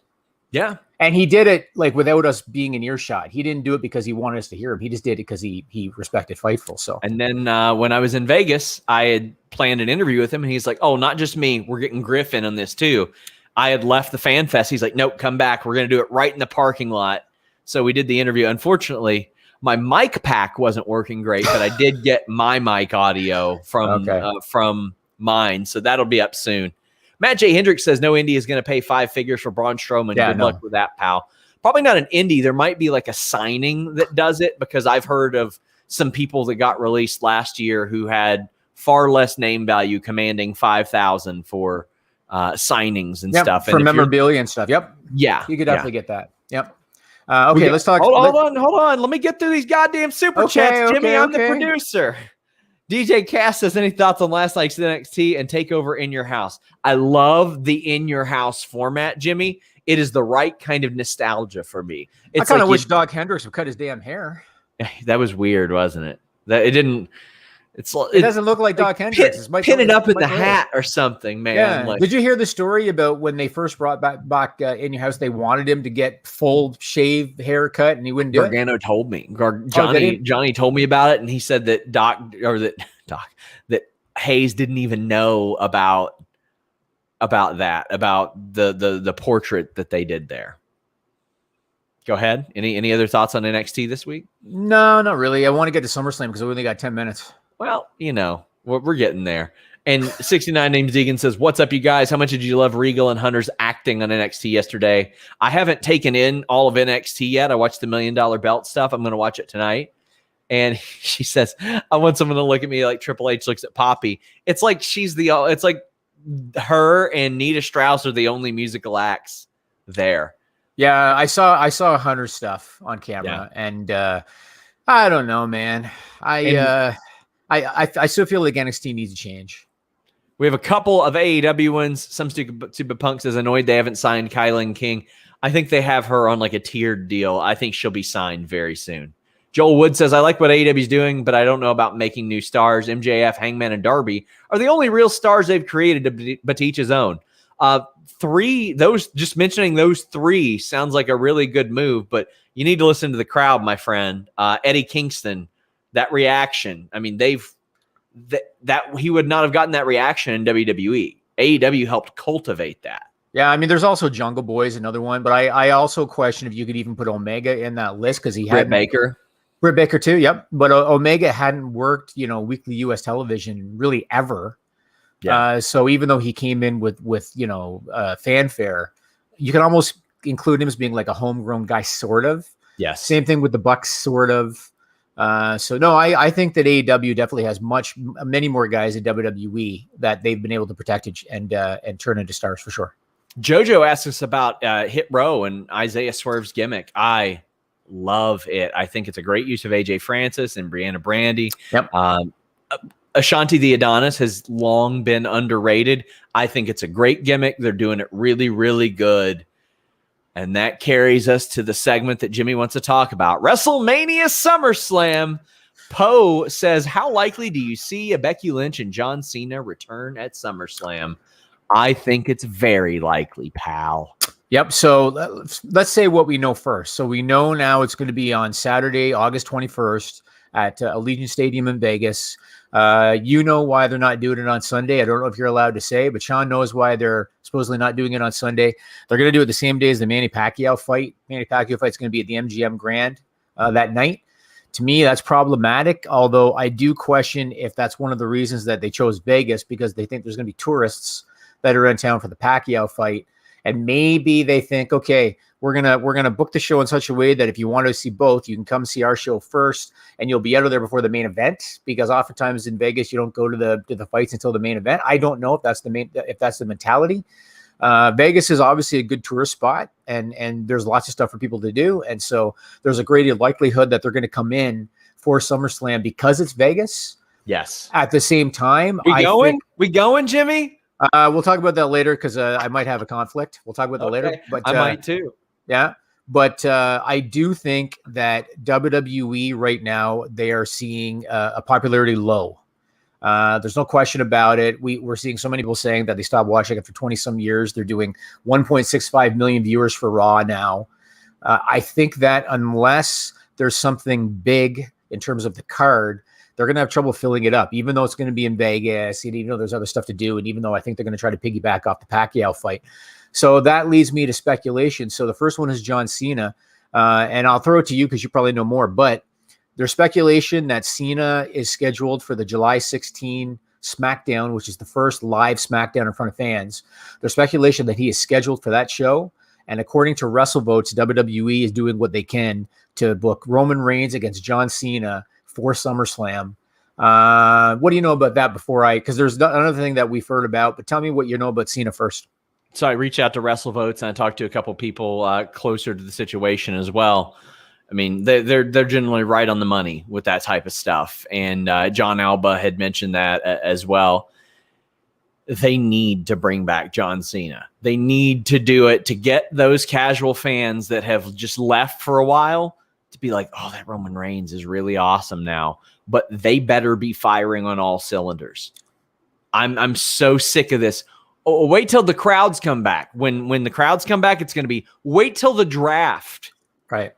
Yeah. And he did it like without us being in earshot. He didn't do it because he wanted us to hear him. He just did it because he respected Fightful. So, and then when I was in Vegas, I had planned an interview with him, and he's like, "Oh, not just me. We're getting Griffin on this too." I had left the Fan Fest. He's like, "Nope, come back. We're going to do it right in the parking lot." So we did the interview. Unfortunately, my mic pack wasn't working great, but I did get my mic audio from mine. So that'll be up soon. Matt J. Hendricks says no indie is going to pay 5 figures for Braun Strowman. Good luck with that, pal. Probably not an indie. There might be like a signing that does it, because I've heard of some people that got released last year who had far less name value, commanding $5,000 for signings and stuff. For memorabilia and stuff. Yep. Yeah. You could definitely get that. Yep. Okay, let's talk. Hold on. Let me get through these goddamn super chats, Jimmy. I'm the producer. DJ Cass says, any thoughts on last night's NXT and TakeOver in your house? I love the in your house format, Jimmy. It is the right kind of nostalgia for me. I kind of wish Doc Hendricks would cut his damn hair. That was weird, wasn't it? That it didn't. It doesn't look like Doc Hendricks. Pin it up in the hat or something, man. Yeah. Like, did you hear the story about when they first brought back in your house? They wanted him to get full shave haircut, and he wouldn't do it. Gargano told me. Johnny told me about it, and he said that that Hayes didn't even know about the portrait that they did there. Go ahead. Any other thoughts on NXT this week? No, not really. I want to get to SummerSlam because we only got 10 minutes. Well, we're getting there. And 69 named Deegan says, "What's up, you guys? How much did you love Regal and Hunter's acting on NXT yesterday?" I haven't taken in all of NXT yet. I watched the $1 Million Belt stuff. I'm going to watch it tonight. And she says, "I want someone to look at me like Triple H looks at Poppy." It's like it's like her and Nita Strauss are the only musical acts there. Yeah, I saw Hunter's stuff on camera, and I don't know, man. I still feel like NXT needs a change. We have a couple of AEW ones. Some Stupid Punk says annoyed they haven't signed Kylan King. I think they have her on like a tiered deal. I think she'll be signed very soon. Joel Wood says, I like what AEW is doing, but I don't know about making new stars. MJF, Hangman, and Darby are the only real stars they've created, but to each his own. Just mentioning those three sounds like a really good move, but you need to listen to the crowd, my friend. Eddie Kingston, that reaction. I mean, that he would not have gotten that reaction in WWE. AEW helped cultivate that. Yeah, I mean, there's also Jungle Boy's another one, but I also question if you could even put Omega in that list because he had Britt Baker too. Yep, but Omega hadn't worked, weekly U.S. television really ever. Yeah. So even though he came in with fanfare, you can almost include him as being like a homegrown guy, sort of. Yes. Same thing with the Bucks, sort of. So no, I think that AEW definitely has many more guys at WWE that they've been able to protect and turn into stars for sure. Jojo asks us about Hit Row and Isaiah Swerve's gimmick. I love it. I think it's a great use of AJ Francis and Brianna Brandy. Yep. Ashanti the Adonis has long been underrated. I think it's a great gimmick. They're doing it really, really good. And that carries us to the segment that Jimmy wants to talk about. WrestleMania SummerSlam. Poe says, how likely do you see a Becky Lynch and John Cena return at SummerSlam? I think it's very likely, pal. Yep. So let's say what we know first. So we know now it's going to be on Saturday, August 21st at Allegiant Stadium in Vegas. You know why they're not doing it on Sunday. I don't know if you're allowed to say, but Sean knows why they're supposedly not doing it on Sunday. They're going to do it the same day as the Manny Pacquiao fight. Manny Pacquiao fight's going to be at the MGM Grand that night. To me, that's problematic, although I do question if that's one of the reasons that they chose Vegas, because they think there's going to be tourists that are in town for the Pacquiao fight. And maybe they think, okay, we're gonna book the show in such a way that if you want to see both, you can come see our show first, and you'll be out of there before the main event. Because oftentimes in Vegas, you don't go to the fights until the main event. I don't know if that's the mentality. Vegas is obviously a good tourist spot, and there's lots of stuff for people to do, and so there's a great likelihood that they're going to come in for SummerSlam because it's Vegas. Yes. At the same time, we going, Jimmy? We'll talk about that later because I might have a conflict. We'll talk about that later. But I might too. Yeah. But I do think that WWE right now, they are seeing a popularity low. There's no question about it. We're seeing so many people saying that they stopped watching it for 20 some years. They're doing 1.65 million viewers for Raw now. I think that unless there's something big in terms of the card, they're going to have trouble filling it up, even though it's going to be in Vegas, and even though there's other stuff to do, and even though I think they're going to try to piggyback off the Pacquiao fight. So that leads me to speculation. So the first one is John Cena, and I'll throw it to you because you probably know more, but there's speculation that Cena is scheduled for the July 16 SmackDown, which is the first live SmackDown in front of fans. There's speculation that he is scheduled for that show, and according to WrestleVotes, WWE is doing what they can to book Roman Reigns against John Cena for SummerSlam. What do you know about that because there's another thing that we've heard about, but tell me what you know about Cena first. So I reached out to WrestleVotes and I talked to a couple people closer to the situation as well. I mean, they're generally right on the money with that type of stuff. And John Alba had mentioned that as well. They need to bring back John Cena. They need to do it to get those casual fans that have just left for a while to be like, oh, that Roman Reigns is really awesome now. But they better be firing on all cylinders. I'm so sick of this. Oh, wait till the crowds come back. When the crowds come back, it's going to be wait till the draft. Right.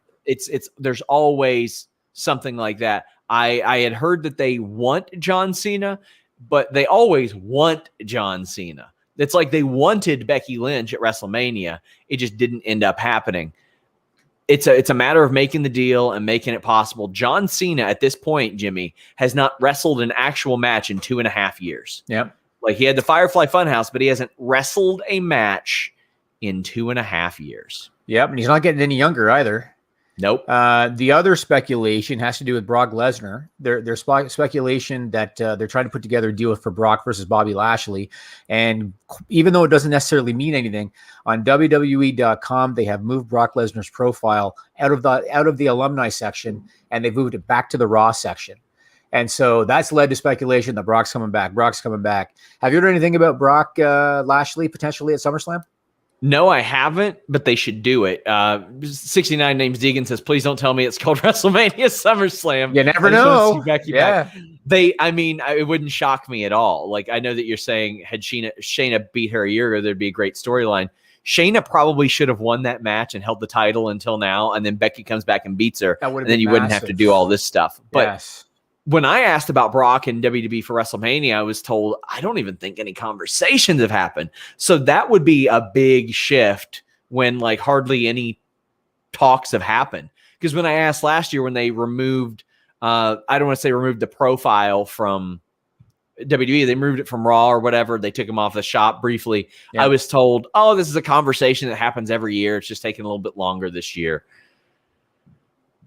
There's always something like that. I had heard that they want John Cena, but they always want John Cena. It's like they wanted Becky Lynch at WrestleMania. It just didn't end up happening. It's a matter of making the deal and making it possible. John Cena at this point, Jimmy, has not wrestled an actual match in 2.5 years. Yep. Like, he had the Firefly Funhouse, but he hasn't wrestled a match in 2.5 years. Yep, and he's not getting any younger either. Nope. The other speculation has to do with Brock Lesnar. There's speculation that they're trying to put together a deal for Brock versus Bobby Lashley. And even though it doesn't necessarily mean anything, on WWE.com, they have moved Brock Lesnar's profile out of the alumni section, and they've moved it back to the Raw section. And so that's led to speculation that Brock's coming back. Have you heard anything about Brock Lashley potentially at SummerSlam? No, I haven't, but they should do it. 69 names Deegan says, please don't tell me it's called WrestleMania SummerSlam. You never know. Back. It wouldn't shock me at all. Like, I know that you're saying had Shayna beat her a year ago, there'd be a great storyline. Shayna probably should have won that match and held the title until now, and then Becky comes back and beats her, and then you wouldn't have to do all this stuff. But yes. When I asked about Brock and WWE for WrestleMania, I was told, I don't even think any conversations have happened. So that would be a big shift when like hardly any talks have happened. Because when I asked last year when they removed, I don't want to say removed the profile from WWE, they moved it from Raw or whatever. They took him off the shop briefly. Yeah. I was told, oh, this is a conversation that happens every year. It's just taking a little bit longer this year.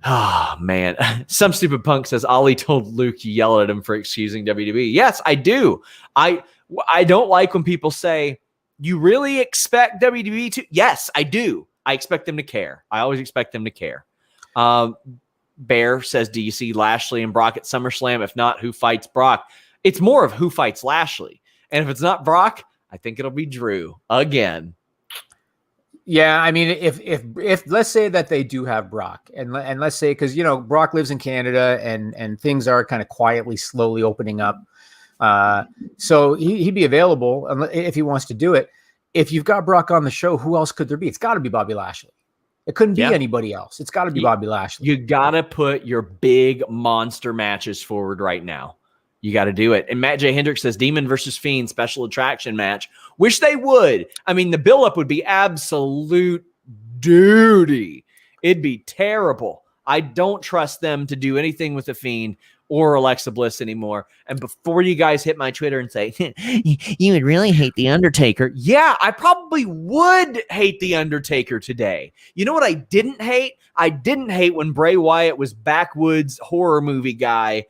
Oh, man. Some stupid punk says Ollie told Luke you yell at him for excusing WWE. Yes, I do. I don't like when people say, you really expect WWE to? Yes, I do. I expect them to care. I always expect them to care. Bear says, do you see Lashley and Brock at SummerSlam? If not, who fights Brock? It's more of who fights Lashley. And if it's not Brock, I think it'll be Drew again. Yeah, I mean, if let's say that they do have Brock, and let's say, because Brock lives in Canada, and things are kind of quietly, slowly opening up, so he'd be available if he wants to do it. If you've got Brock on the show, who else could there be? It's got to be Bobby Lashley. It couldn't be anybody else. It's got to be Bobby Lashley. You got to put your big monster matches forward right now. You got to do it. And Matt J. Hendricks says Demon versus Fiend special attraction match. Wish they would. I mean, the buildup would be absolute duty. It'd be terrible. I don't trust them to do anything with the Fiend or Alexa Bliss anymore. And before you guys hit my Twitter and say, you would really hate The Undertaker. Yeah, I probably would hate The Undertaker today. You know what I didn't hate? I didn't hate when Bray Wyatt was backwoods horror movie guy,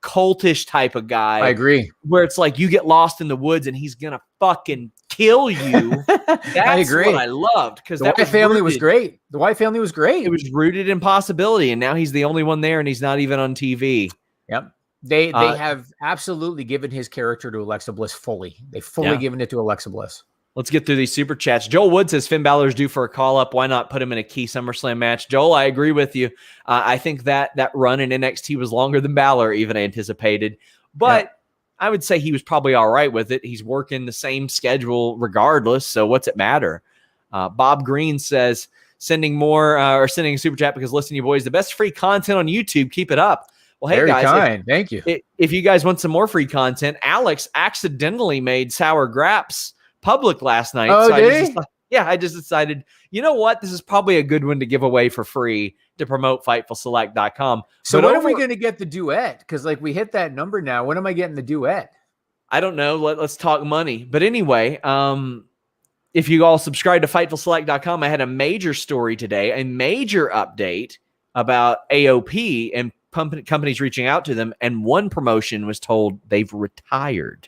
cultish type of guy. I agree. Where it's like you get lost in the woods and he's gonna fucking kill you. That's I agree. What I loved, because the Wyatt family was great. The Wyatt family was great. It was rooted in possibility, and now he's the only one there, and he's not even on TV. Yep. They have absolutely given his character to Alexa Bliss fully. They fully given it to Alexa Bliss. Let's get through these super chats. Joel Wood says Finn Balor's due for a call-up. Why not put him in a key SummerSlam match? Joel, I agree with you. I think that run in NXT was longer than Balor even anticipated. But I would say he was probably all right with it. He's working the same schedule regardless, so what's it matter? Bob Green says, sending a super chat because listen, you boys, the best free content on YouTube. Keep it up. Well, hey, guys. Kind. Thank you. If you guys want some more free content, Alex accidentally made Sour Graps public last night. Oh, so I just decided, you know what? This is probably a good one to give away for free to promote FightfulSelect.com. So when are we going to get the duet? Because we hit that number now. When am I getting the duet? I don't know. Let's talk money. But anyway, if you all subscribe to FightfulSelect.com, I had a major story today, a major update about AOP and companies reaching out to them. And one promotion was told they've retired.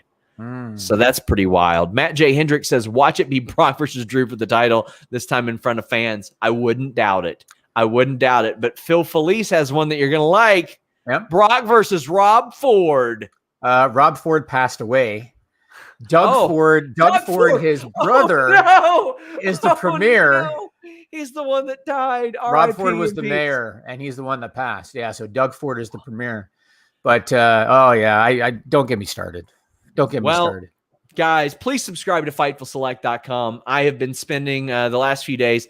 So that's pretty wild. Matt J. Hendricks says, watch it be Brock versus Drew for the title, this time in front of fans. I wouldn't doubt it. But Phil Felice has one that you're going to like. Yep. Brock versus Rob Ford. Rob Ford passed away. Doug Ford, his brother, is the premier. No. He's the one that died. Rob Ford was the mayor, and he's the one that passed. Yeah, so Doug Ford is the premier. But, I don't get me started. Don't get me started. Guys, please subscribe to FightfulSelect.com. I have been spending the last few days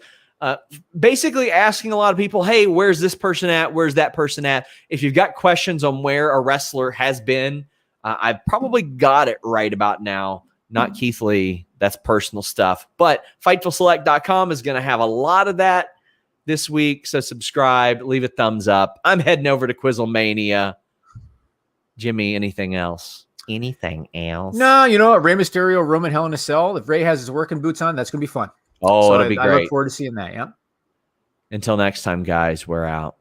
basically asking a lot of people, hey, where's this person at? Where's that person at? If you've got questions on where a wrestler has been, I've probably got it right about now. Not Keith Lee. That's personal stuff. But FightfulSelect.com is going to have a lot of that this week. So subscribe, leave a thumbs up. I'm heading over to Quizzlemania. Jimmy, anything else? anything else? No, you know what? Rey Mysterio, Roman Hell in a Cell. If Rey has his working boots on, that's going to be fun. Oh, So it'll be I look great. forward to seeing that. Yeah. Until next time, guys, we're out.